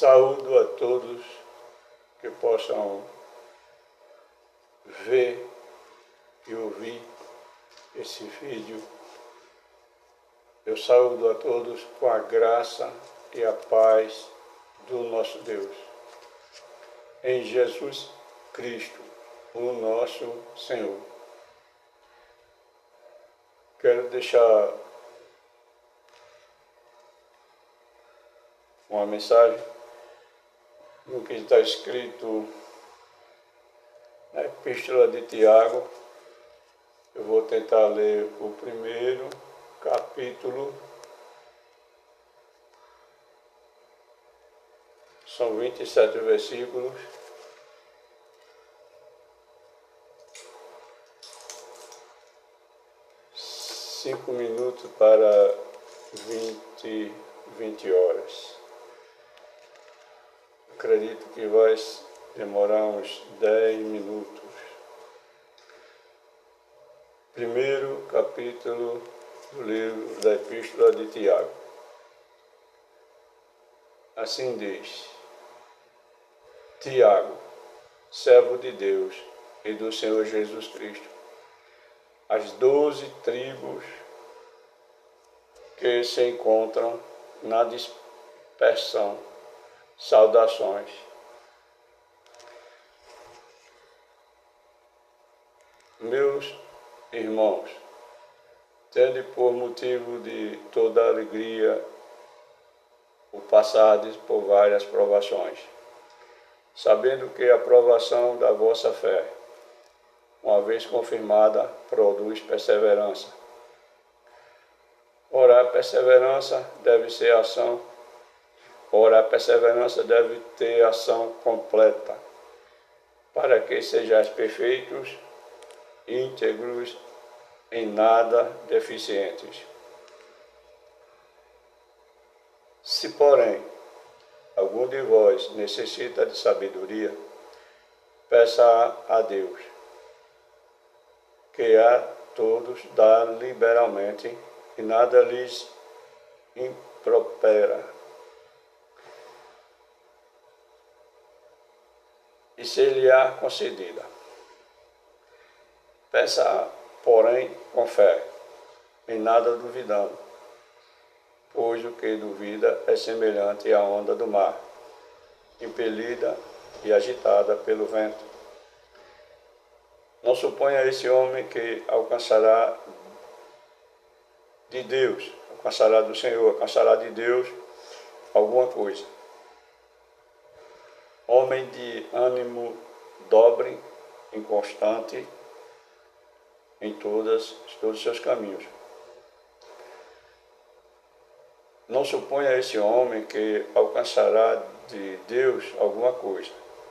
Saúdo a todos que possam ver e ouvir esse vídeo. Eu saúdo a todos com a graça e a paz do nosso Deus, em Jesus Cristo, o nosso Senhor. Quero deixar uma mensagem no que está escrito na Epístola de Tiago. Eu vou tentar ler o primeiro capítulo. São 27 versículos. Cinco minutos para 20 horas. Acredito que vai demorar uns 10 minutos. Primeiro capítulo do livro da Epístola de Tiago. Assim diz: Tiago, servo de Deus e do Senhor Jesus Cristo, as 12 tribos que se encontram na dispersão, saudações. Meus irmãos, tende por motivo de toda alegria o passardes por várias provações, sabendo que a provação da vossa fé, uma vez confirmada, produz perseverança. Ora, a perseverança deve ter ação completa, para que sejais perfeitos, íntegros, em nada deficientes. Se, porém, algum de vós necessita de sabedoria, peça a Deus, que a todos dá liberalmente e nada lhes impropera, e ser-lhe-á concedida. Peça, porém, com fé, em nada duvidando, pois o que duvida é semelhante à onda do mar, impelida e agitada pelo vento. Não suponha esse homem que alcançará de Deus, alcançará do Senhor, alcançará de Deus alguma coisa. Homem de ânimo dobre, inconstante em todos os seus caminhos. Não suponha esse homem que alcançará de Deus alguma coisa.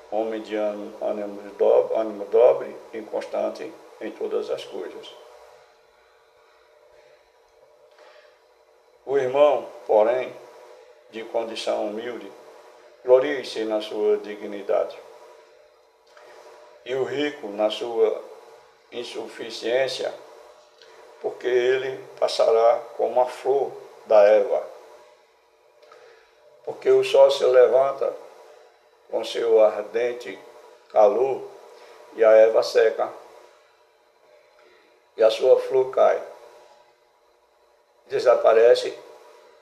Homem de ânimo dobre, inconstante em todas as coisas. O irmão, porém, de condição humilde, glorie-se na sua dignidade, e o rico na sua insuficiência, porque ele passará como a flor da erva. Porque o sol se levanta com seu ardente calor, e a erva seca, e a sua flor cai. Desaparece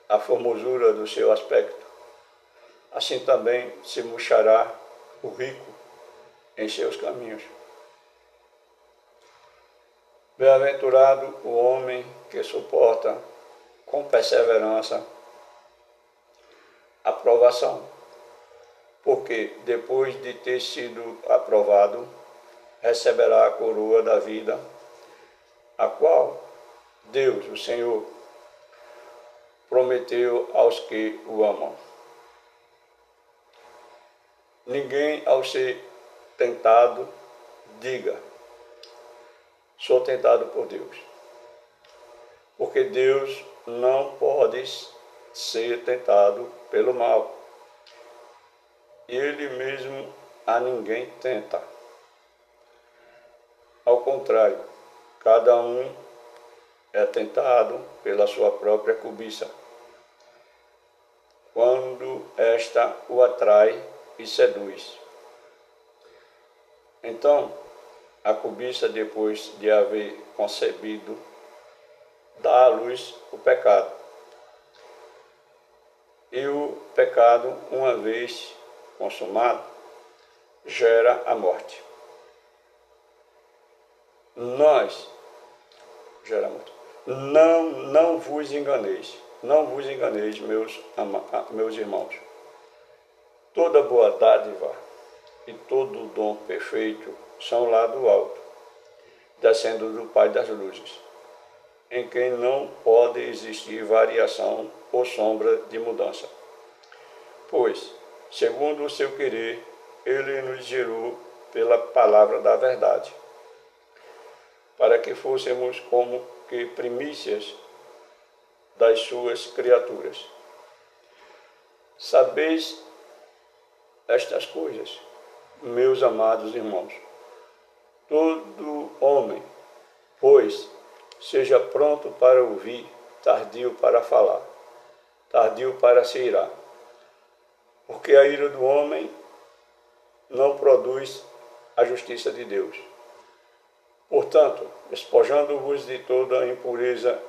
a formosura do seu aspecto. Assim também se murchará o rico em seus caminhos. Bem-aventurado o homem que suporta com perseverança a provação, porque depois de ter sido aprovado, receberá a coroa da vida, a qual Deus, o Senhor, prometeu aos que o amam. Ninguém, ao ser tentado, diga: sou tentado por Deus. Porque Deus não pode ser tentado pelo mal. Ele mesmo a ninguém tenta. Ao contrário, cada um é tentado pela sua própria cobiça. Quando esta o atrai e seduz. Então, a cobiça, depois de haver concebido, dá à luz o pecado. E o pecado, uma vez consumado, gera a morte. Gera a morte. Não vos enganeis, meus irmãos. Toda boa dádiva e todo dom perfeito são lá do alto, descendo do Pai das luzes, em quem não pode existir variação ou sombra de mudança. Pois, segundo o seu querer, ele nos gerou pela palavra da verdade, para que fôssemos como que primícias das suas criaturas. Sabeis estas coisas, meus amados irmãos. Todo homem, pois, seja pronto para ouvir, tardio para falar, tardio para se irar. Porque a ira do homem não produz a justiça de Deus. Portanto, despojando-vos de toda a impureza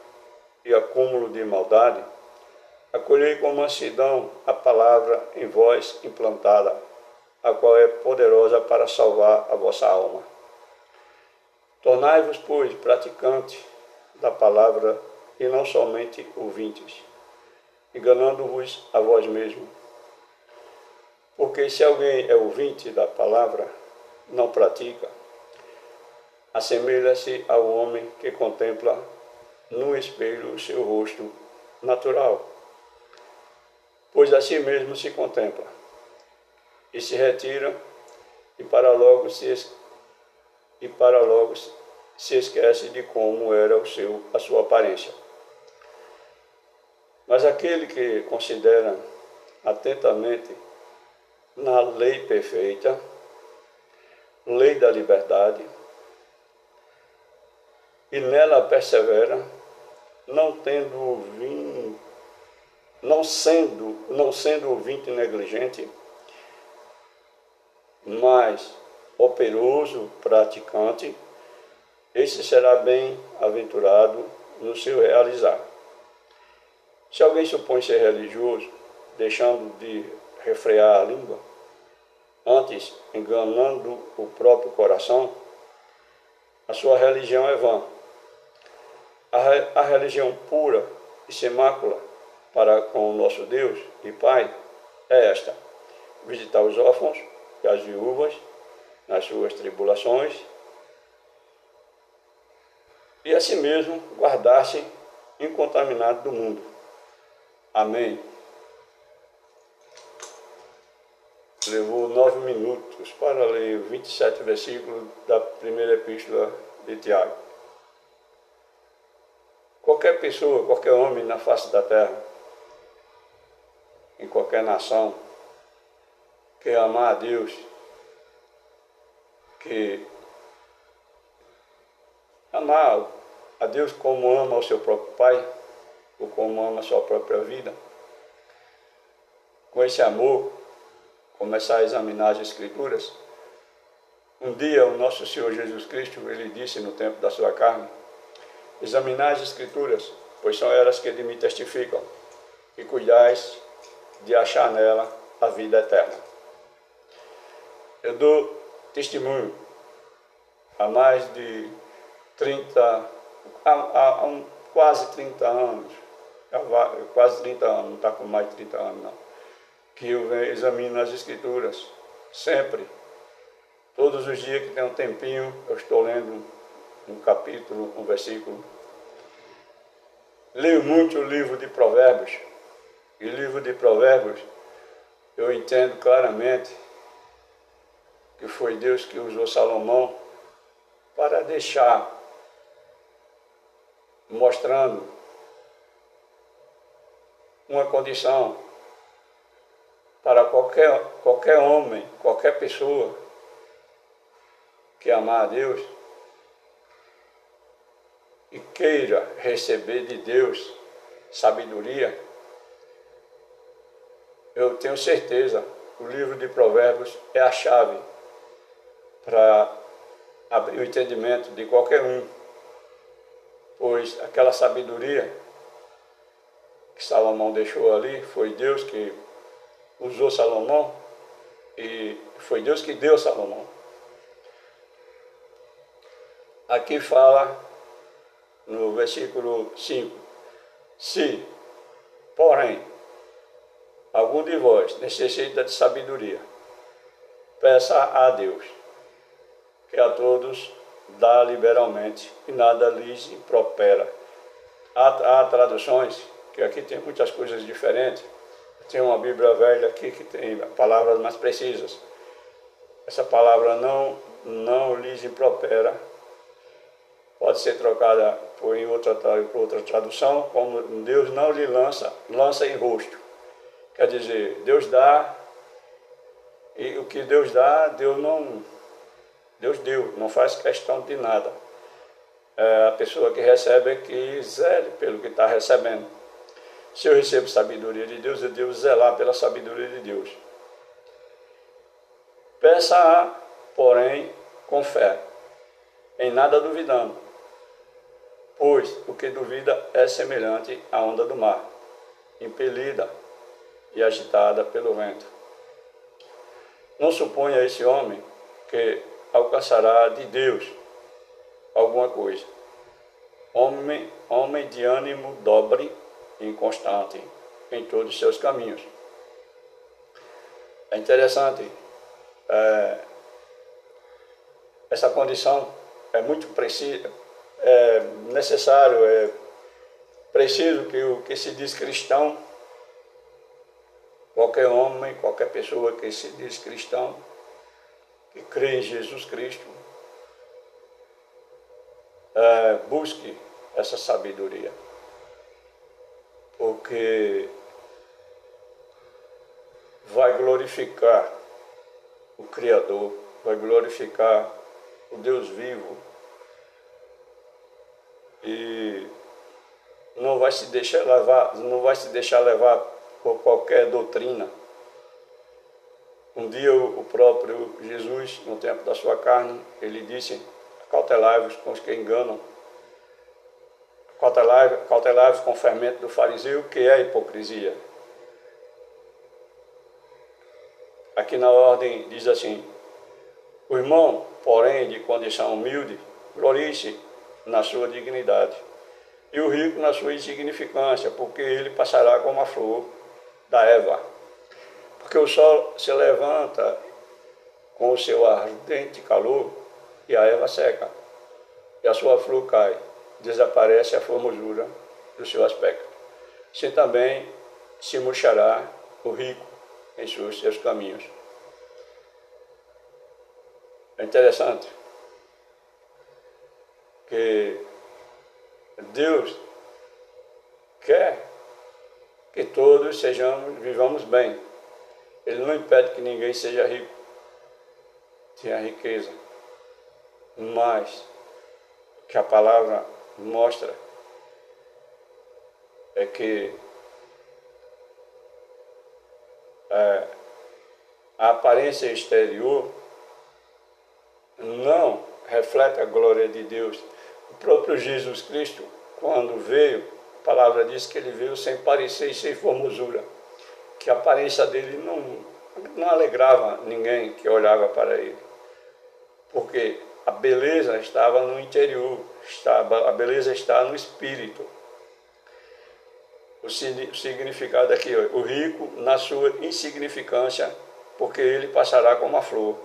e acúmulo de maldade, acolhei com mansidão a palavra em vós implantada, a qual é poderosa para salvar a vossa alma. Tornai-vos, pois, praticantes da palavra e não somente ouvintes, enganando-vos a vós mesmos. Porque se alguém é ouvinte da palavra, não pratica, assemelha-se ao homem que contempla no espelho o seu rosto natural, pois a si mesmo se contempla, e se retira, e para logo se esquece de como era a sua aparência. Mas aquele que considera atentamente na lei perfeita, lei da liberdade, e nela persevera, não sendo ouvinte negligente, mas operoso praticante, esse será bem-aventurado no seu realizar. Se alguém supõe ser religioso, deixando de refrear a língua, antes enganando o próprio coração, a sua religião é vã. A religião pura e sem mácula para com o nosso Deus e Pai é esta: visitar os órfãos e as viúvas nas suas tribulações e a si mesmo guardar-se incontaminado do mundo. Amém. Levou 9 minutos para ler 27 versículos da primeira epístola de Tiago. Qualquer pessoa, qualquer homem na face da terra, em qualquer nação, que amar a Deus, que amar a Deus como ama o seu próprio Pai, ou como ama a sua própria vida, com esse amor, começar a examinar as Escrituras. Um dia o nosso Senhor Jesus Cristo, ele disse no tempo da sua carne: examinai as Escrituras, pois são elas que de mim testificam, e cuidais de achar nela a vida eterna. Eu dou testemunho há mais de quase 30 anos, não está com mais de 30 anos não, que eu examino as Escrituras, sempre, todos os dias que tem um tempinho, eu estou lendo um capítulo, um versículo. Leio muito o livro de Provérbios, e o livro de Provérbios eu entendo claramente que foi Deus que usou Salomão para deixar, mostrando uma condição para qualquer homem, qualquer pessoa que amar a Deus e queira receber de Deus sabedoria. eu tenho certeza, o livro de Provérbios é a chave para abrir o entendimento de qualquer um, pois aquela sabedoria que Salomão deixou ali, foi Deus que usou Salomão e foi Deus que deu Salomão. Aqui fala no versículo 5, se, porém, algum de vós necessita de sabedoria, peça a Deus, que a todos dá liberalmente e nada lhes impropera. Há traduções, que aqui tem muitas coisas diferentes. Tem uma Bíblia velha aqui que tem palavras mais precisas. Essa palavra não lhes impropera pode ser trocada por outra tradução, como Deus não lhe lança em rosto. Quer dizer, Deus dá, e o que Deus dá, Deus deu, não faz questão de nada. A pessoa que recebe é que zele pelo que está recebendo. Se eu recebo sabedoria de Deus, eu devo zelar pela sabedoria de Deus. Peça, porém, com fé, em nada duvidando, pois o que duvida é semelhante à onda do mar, impelida e agitada pelo vento. Não suponha esse homem que alcançará de Deus alguma coisa. Homem de ânimo dobre e inconstante em todos os seus caminhos. É interessante, essa condição é muito precisa, é necessário, é preciso que o que se diz cristão, qualquer homem, qualquer pessoa que se diz cristão, que crê em Jesus Cristo, busque essa sabedoria, porque vai glorificar o Criador, vai glorificar o Deus vivo e não vai se deixar levar por qualquer doutrina. Um dia o próprio Jesus, no tempo da sua carne, ele disse: cautelai-vos com os que enganam, cautelai-vos com o fermento do fariseu, que é a hipocrisia. Aqui na ordem diz assim: o irmão, porém, de condição humilde, glorie-se na sua dignidade, e o rico na sua insignificância, porque ele passará como a flor da erva. Porque o sol se levanta com o seu ardente calor e a erva seca, e a sua flor cai, desaparece a formosura do seu aspecto. Assim também se murchará o rico em seus caminhos. É interessante que Deus quer que todos vivamos bem. Ele não impede que ninguém seja rico, tenha riqueza, mas o que a palavra mostra é que a aparência exterior não reflete a glória de Deus. O próprio Jesus Cristo, quando veio, a palavra diz que ele veio sem parecer e sem formosura, que a aparência dele não alegrava ninguém que olhava para ele, porque a beleza estava no interior, a beleza está no espírito. O significado aqui, o rico na sua insignificância, porque ele passará como a flor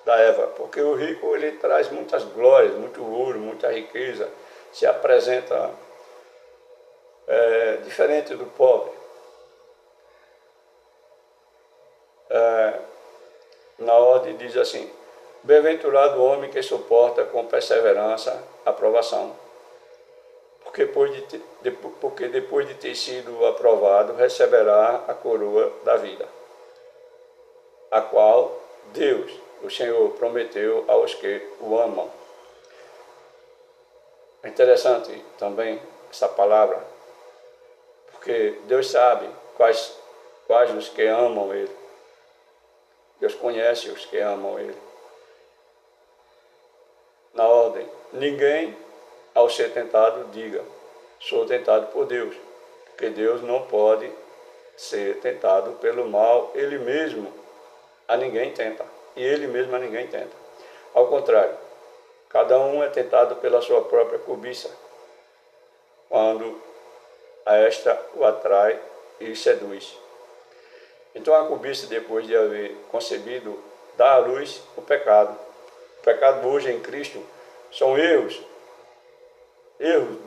da erva, porque o rico ele traz muitas glórias, muito ouro, muita riqueza, se apresenta diferente do pobre. Na ordem diz assim: bem-aventurado o homem que suporta com perseverança a provação, porque depois de ter sido aprovado, receberá a coroa da vida, a qual Deus, o Senhor, prometeu aos que o amam. É interessante também essa palavra, porque Deus sabe quais quais os que amam Ele. Deus conhece os que amam Ele. Na ordem, ninguém, ao ser tentado, diga, sou tentado por Deus, porque Deus não pode ser tentado pelo mal, Ele mesmo a ninguém tenta, e Ele mesmo a ninguém tenta. Ao contrário, cada um é tentado pela sua própria cobiça, quando a esta o atrai e seduz. Então a cobiça, depois de haver concebido, dá à luz o pecado. O pecado hoje em Cristo são erros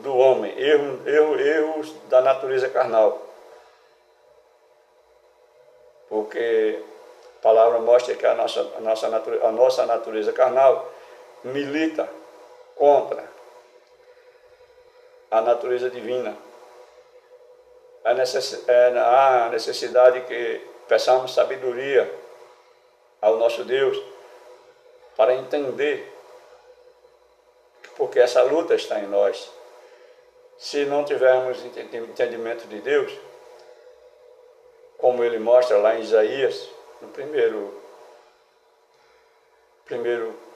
do homem, erros da natureza carnal. Porque a palavra mostra que a nossa natureza carnal milita contra a natureza divina. Há necessidade que peçamos sabedoria ao nosso Deus para entender porque essa luta está em nós. Se não tivermos entendimento de Deus, como ele mostra lá em Isaías, no primeiro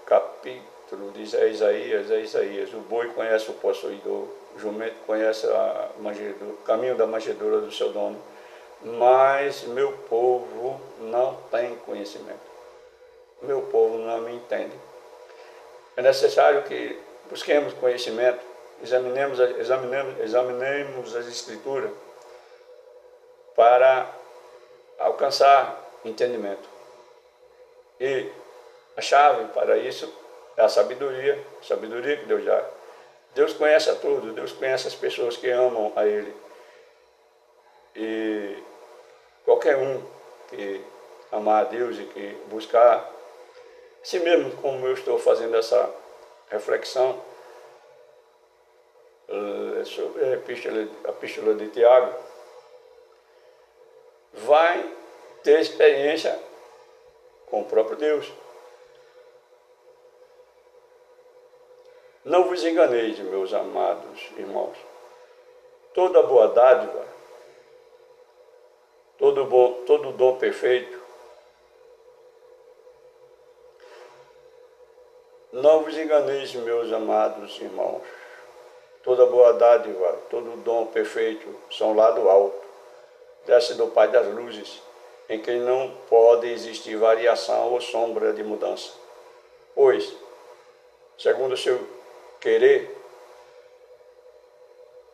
capítulo de Isaías, o boi conhece o possuidor, o jumento conhece o caminho da manjedoura do seu dono, mas meu povo não tem conhecimento. Meu povo não me entende. É necessário que busquemos conhecimento, examinemos as Escrituras para alcançar entendimento. E a chave para isso é a sabedoria que Deus dá. Deus conhece a todos, Deus conhece as pessoas que amam a Ele. E qualquer um que amar a Deus e que buscar, assim mesmo como eu estou fazendo essa reflexão sobre a epístola de Tiago, vai ter experiência com o próprio Deus. Não vos enganeis, meus amados irmãos. Toda boa dádiva, todo dom perfeito, não vos enganeis, meus amados irmãos. Toda boa dádiva, todo dom perfeito são lá do alto, desce do Pai das luzes, em quem não pode existir variação ou sombra de mudança. Pois, segundo o seu querer,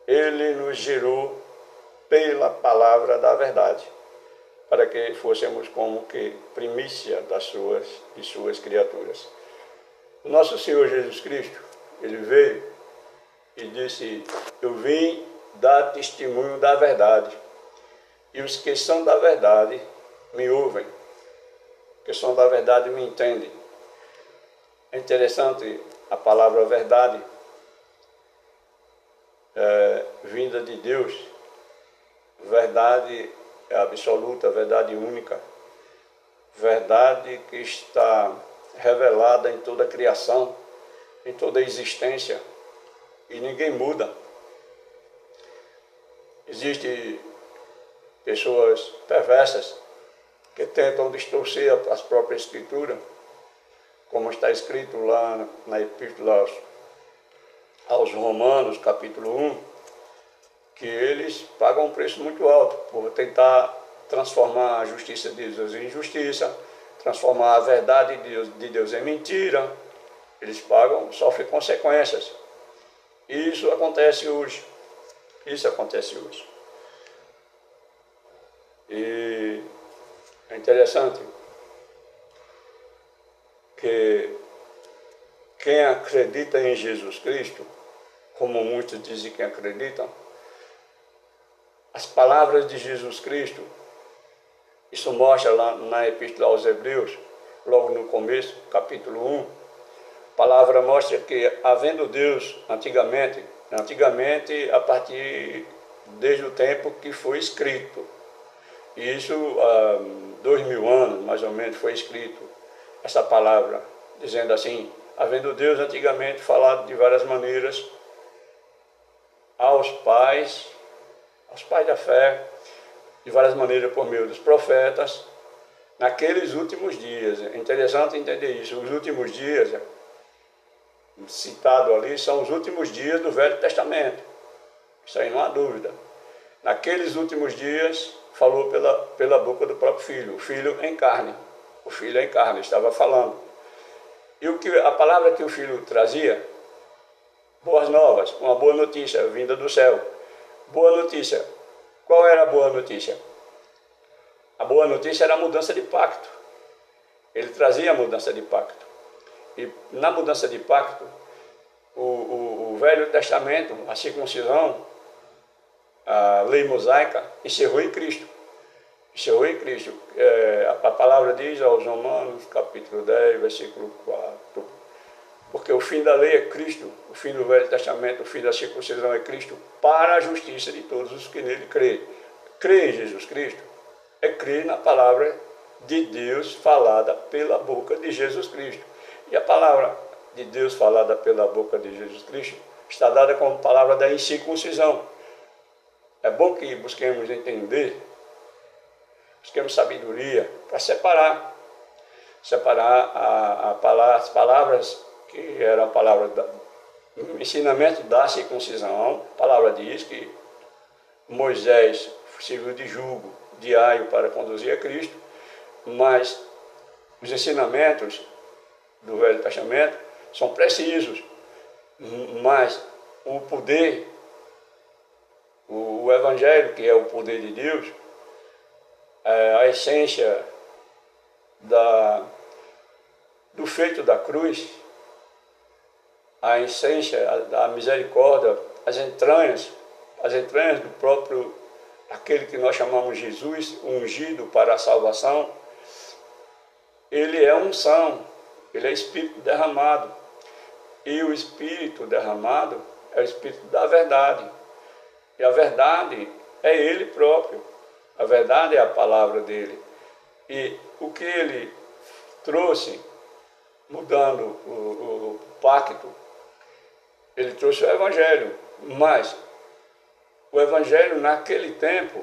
Ele nos gerou pela palavra da verdade, para que fôssemos como que primícia de suas criaturas. O nosso Senhor Jesus Cristo, Ele veio e disse, eu vim dar testemunho da verdade. E os que são da verdade me ouvem, que são da verdade me entendem. É interessante a palavra verdade, vinda de Deus, verdade absoluta, verdade única, verdade que está revelada em toda a criação, em toda a existência, e ninguém muda. Existem pessoas perversas que tentam distorcer as próprias escrituras, como está escrito lá na Epístola aos Romanos, capítulo 1, que eles pagam um preço muito alto por tentar transformar a justiça de Deus em injustiça, transformar a verdade de Deus em mentira. Eles pagam, sofrem consequências. E isso acontece hoje. E é interessante que quem acredita em Jesus Cristo, como muitos dizem que acreditam, as palavras de Jesus Cristo, isso mostra lá na Epístola aos Hebreus, logo no começo, capítulo 1, a palavra mostra que, havendo Deus antigamente a partir desde o tempo que foi escrito, e isso há 2000 anos, mais ou menos, foi escrito essa palavra, dizendo assim, havendo Deus antigamente falado de várias maneiras aos pais da fé, de várias maneiras por meio dos profetas, naqueles últimos dias. É interessante entender isso. Os últimos dias, citado ali, são os últimos dias do Velho Testamento. Isso aí não há dúvida. Naqueles últimos dias, falou pela boca do próprio Filho, o Filho em carne. O Filho em carne, estava falando. E a palavra que o Filho trazia, boas novas, uma boa notícia vinda do céu. Boa notícia. Qual era a boa notícia? A boa notícia era a mudança de pacto. Ele trazia a mudança de pacto. E na mudança de pacto, o Velho Testamento, a circuncisão, a lei mosaica, encerrou em Cristo. Encerrou em Cristo. A palavra diz aos Romanos, capítulo 10, versículo 4. Porque o fim da lei é Cristo, o fim do Velho Testamento, o fim da circuncisão é Cristo, para a justiça de todos os que nele creem. Crer em Jesus Cristo é crer na palavra de Deus falada pela boca de Jesus Cristo. E a palavra de Deus falada pela boca de Jesus Cristo está dada como palavra da incircuncisão. É bom que busquemos entender, busquemos sabedoria para separar as palavras que eram a palavra do ensinamento da circuncisão. A palavra diz que Moisés serviu de jugo, de aio para conduzir a Cristo, mas os ensinamentos do Velho Testamento são precisos, mas o poder, o Evangelho, que é o poder de Deus, a essência do feito da cruz, a essência da misericórdia, as entranhas do próprio, aquele que nós chamamos Jesus, ungido para a salvação, ele é unção, ele é Espírito derramado. E o Espírito derramado é o Espírito da verdade. E a verdade é Ele próprio. A verdade é a palavra dele. E o que ele trouxe, mudando o pacto, ele trouxe o Evangelho. Mas o Evangelho naquele tempo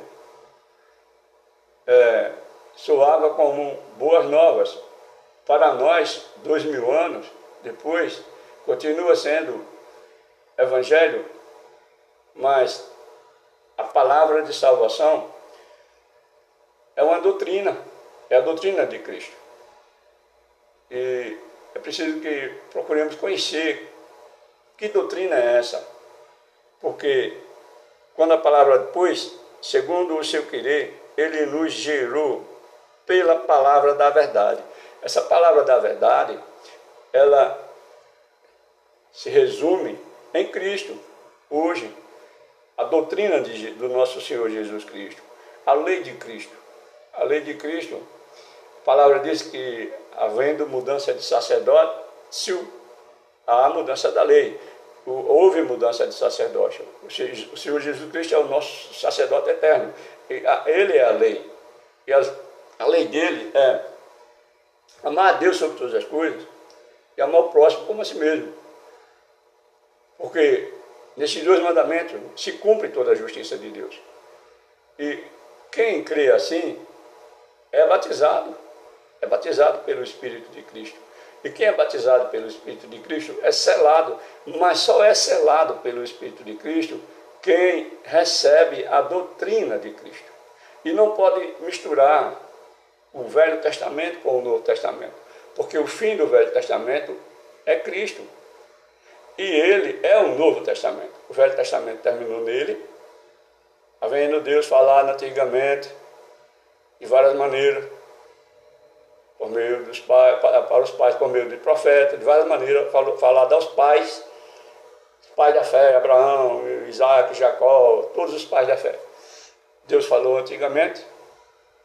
soava como boas novas. Para nós, 2000 anos depois, continua sendo Evangelho, mas a palavra de salvação é uma doutrina, é a doutrina de Cristo. E é preciso que procuremos conhecer que doutrina é essa, porque quando a palavra depois, segundo o seu querer, ele nos gerou pela palavra da verdade. Essa palavra da verdade, ela se resume em Cristo. Hoje, a doutrina do nosso Senhor Jesus Cristo, a lei de Cristo. A lei de Cristo, a palavra diz que, havendo mudança de sacerdócio, há mudança da lei. Houve mudança de sacerdócio. O Senhor Jesus Cristo é o nosso sacerdote eterno. Ele é a lei. E a lei dele é amar a Deus sobre todas as coisas e amar o próximo como a si mesmo. Porque nesses dois mandamentos se cumpre toda a justiça de Deus. E quem crê assim é batizado pelo Espírito de Cristo. E quem é batizado pelo Espírito de Cristo é selado, mas só é selado pelo Espírito de Cristo quem recebe a doutrina de Cristo. E não pode misturar o Velho Testamento com o Novo Testamento, porque o fim do Velho Testamento é Cristo. E ele é o Novo Testamento. O Velho Testamento terminou nele, havendo Deus falado antigamente, de várias maneiras, por meio dos pais, para os pais, por meio de profetas, de várias maneiras, falado aos pais da fé, Abraão, Isaac, Jacó, todos os pais da fé. Deus falou antigamente,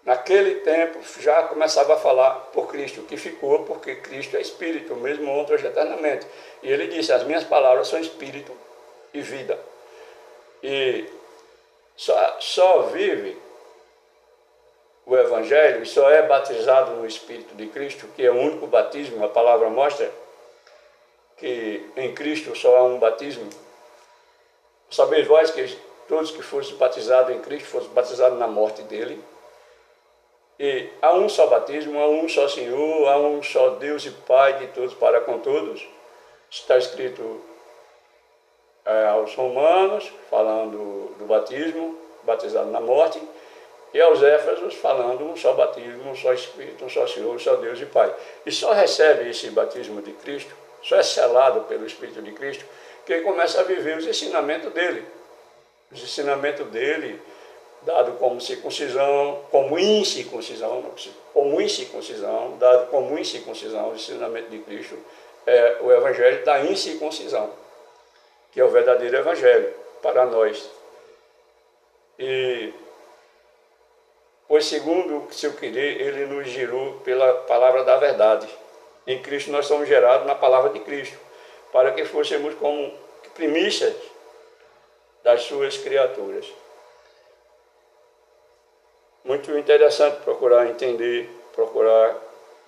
naquele tempo já começava a falar por Cristo, que ficou porque Cristo é Espírito, mesmo ontem, hoje, eternamente. E ele disse, as minhas palavras são Espírito e vida. E só vive o Evangelho e só é batizado no Espírito de Cristo, que é o único batismo. A palavra mostra que em Cristo só há um batismo. Sabeis vós que todos que fossem batizados em Cristo, fossem batizados na morte dele. E há um só batismo, há um só Senhor, há um só Deus e Pai de todos para com todos. Está escrito aos Romanos, falando do batismo, batizado na morte, e aos Éfesos, falando um só batismo, um só Espírito, um só Senhor, um só Deus e Pai. E só recebe esse batismo de Cristo, só é selado pelo Espírito de Cristo, que ele começa a viver os ensinamentos dele. Os ensinamentos dele, dado como circuncisão, como incircuncisão, dado como incircuncisão, o ensinamento de Cristo é o Evangelho da incircuncisão, que é o verdadeiro Evangelho para nós. E pois segundo o seu querer, ele nos gerou pela palavra da verdade. Em Cristo nós somos gerados na palavra de Cristo, para que fôssemos como primícias das suas criaturas. Muito interessante procurar entender, procurar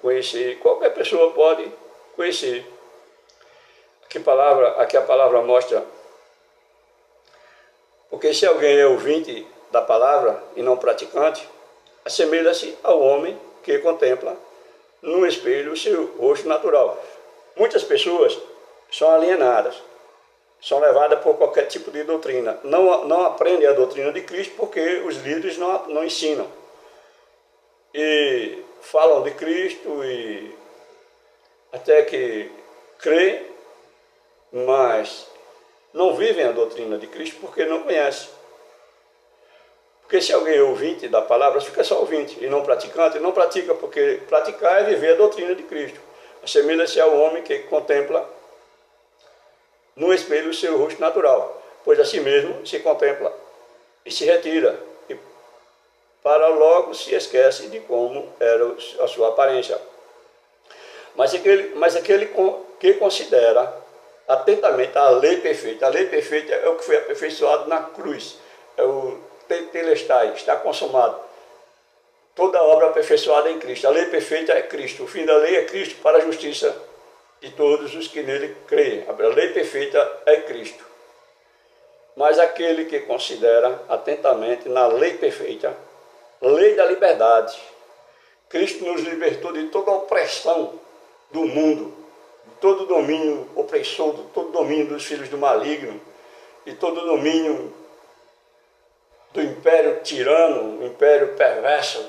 conhecer. Qualquer pessoa pode conhecer. Aqui a palavra mostra, porque se alguém é ouvinte da palavra e não praticante, assemelha-se ao homem que contempla no espelho o seu rosto natural. Muitas pessoas são alienadas, são levadas por qualquer tipo de doutrina. Não aprendem a doutrina de Cristo porque os líderes não ensinam. E falam de Cristo e até que creem, mas não vivem a doutrina de Cristo porque não conhecem. Porque se alguém é ouvinte da palavra, fica só ouvinte e não praticante, não pratica, porque praticar é viver a doutrina de Cristo. Assemelha-se ao homem que contempla no espelho o seu rosto natural, pois assim mesmo se contempla e se retira, e para logo se esquece de como era a sua aparência. Mas aquele que considera atentamente a lei perfeita é o que foi aperfeiçoado na cruz, é o tetelestai, está consumado. Toda obra aperfeiçoada em Cristo. A lei perfeita é Cristo. O fim da lei é Cristo para a justiça de todos os que nele creem. A lei perfeita é Cristo. Mas aquele que considera atentamente na lei perfeita, lei da liberdade. Cristo nos libertou de toda a opressão do mundo, de todo o domínio opressor, de todo o domínio dos filhos do maligno, de todo o domínio do império tirano, o império perverso.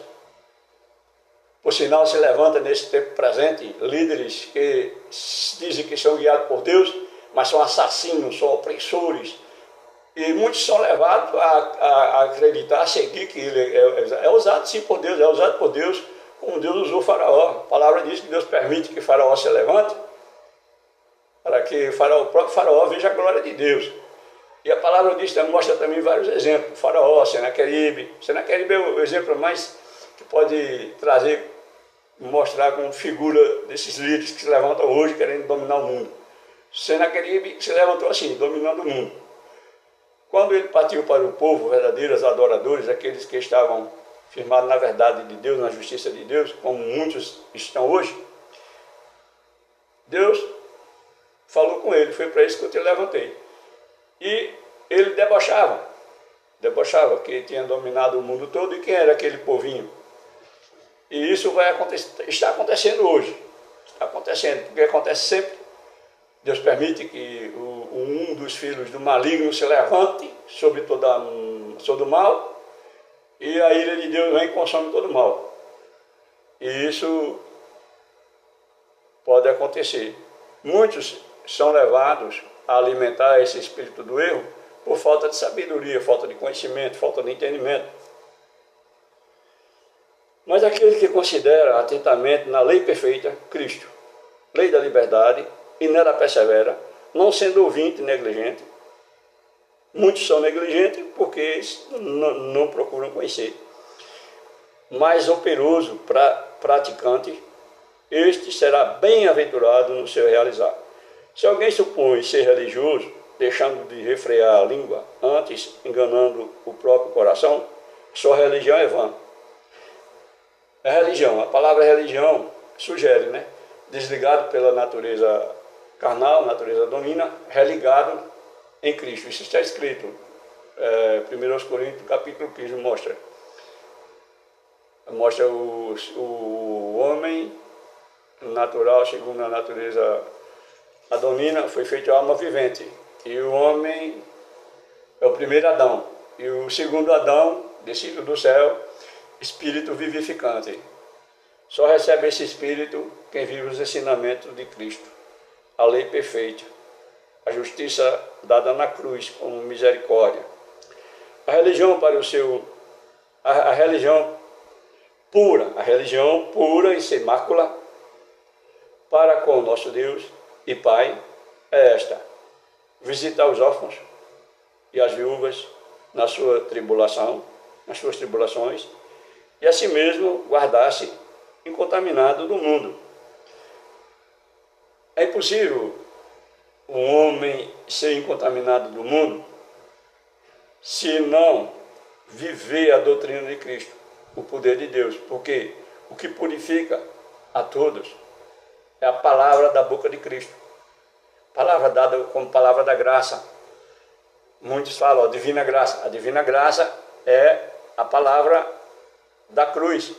Por sinal, se levanta nesse tempo presente líderes que dizem que são guiados por Deus, mas são assassinos, são opressores. E muitos são levados a acreditar, a seguir que ele é usado sim por Deus, é usado por Deus, como Deus usou Faraó. A palavra diz que Deus permite que Faraó se levante, para que o próprio Faraó veja a glória de Deus. E a palavra diz, mostra também vários exemplos. Faraó, Senaqueribe. Senaqueribe é o exemplo mais que pode trazer, mostrar como figura desses líderes que se levantam hoje querendo dominar o mundo. Senaqueribe se levantou assim, dominando o mundo. Quando ele partiu para o povo, verdadeiros adoradores, aqueles que estavam firmados na verdade de Deus, na justiça de Deus, como muitos estão hoje, Deus falou com ele, foi para isso que eu te levantei. E ele debochava, que tinha dominado o mundo todo, e quem era aquele povinho? E isso está acontecendo hoje, está acontecendo, porque acontece sempre. Deus permite que um dos filhos do maligno se levante sobre todo o mal, e a ira de Deus vem e consome todo o mal. E isso pode acontecer. Muitos são levados a alimentar esse espírito do erro por falta de sabedoria, falta de conhecimento, falta de entendimento. Mas aquele que considera atentamente na lei perfeita, Cristo, lei da liberdade, e nela persevera, não sendo ouvinte negligente. Muitos são negligentes porque não procuram conhecer. Mas operoso, praticante, este será bem-aventurado no seu realizar. Se alguém supõe ser religioso, deixando de refrear a língua, antes enganando o próprio coração, sua religião é vã. É religião, a palavra religião sugere, né? Desligado pela natureza carnal, natureza domina, religado em Cristo. Isso está escrito 1 Coríntios, capítulo 15, mostra o homem natural, segundo a natureza adonina, foi feito alma vivente. E o homem é o primeiro Adão. E o segundo Adão, descido do céu, espírito vivificante. Só recebe esse espírito quem vive os ensinamentos de Cristo. A lei perfeita, a justiça dada na cruz como misericórdia. A religião para o seu... A religião pura e sem mácula para com o nosso Deus e Pai é esta: visitar os órfãos e as viúvas na sua tribulação, nas suas tribulações, e assim mesmo guardar-se incontaminado do mundo. É impossível um homem ser incontaminado do mundo se não viver a doutrina de Cristo, o poder de Deus, porque o que purifica a todos é a palavra da boca de Cristo, palavra dada como palavra da graça. Muitos falam a divina graça é a palavra da cruz,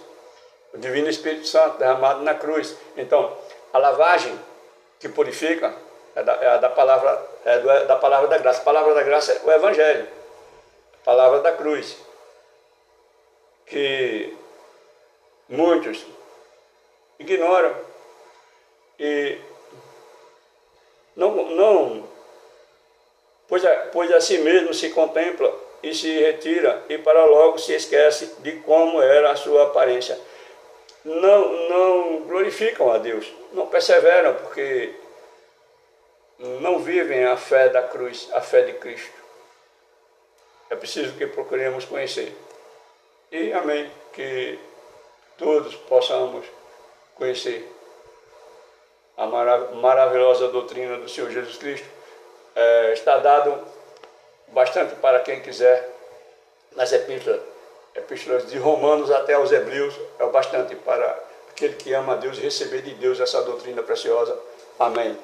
o divino Espírito Santo derramado na cruz. Então, a lavagem que purifica é da palavra da graça. A palavra da graça é o Evangelho, a palavra da cruz, que muitos ignoram e pois a si mesmo se contempla e se retira e para logo se esquece de como era a sua aparência. Não glorificam a Deus, não perseveram, porque não vivem a fé da cruz, a fé de Cristo. É preciso que procuremos conhecer. E amém, que todos possamos conhecer a maravilhosa doutrina do Senhor Jesus Cristo. Está dado bastante para quem quiser nas epístolas de Romanos até aos Hebreus, é o bastante para aquele que ama a Deus receber de Deus essa doutrina preciosa. Amém.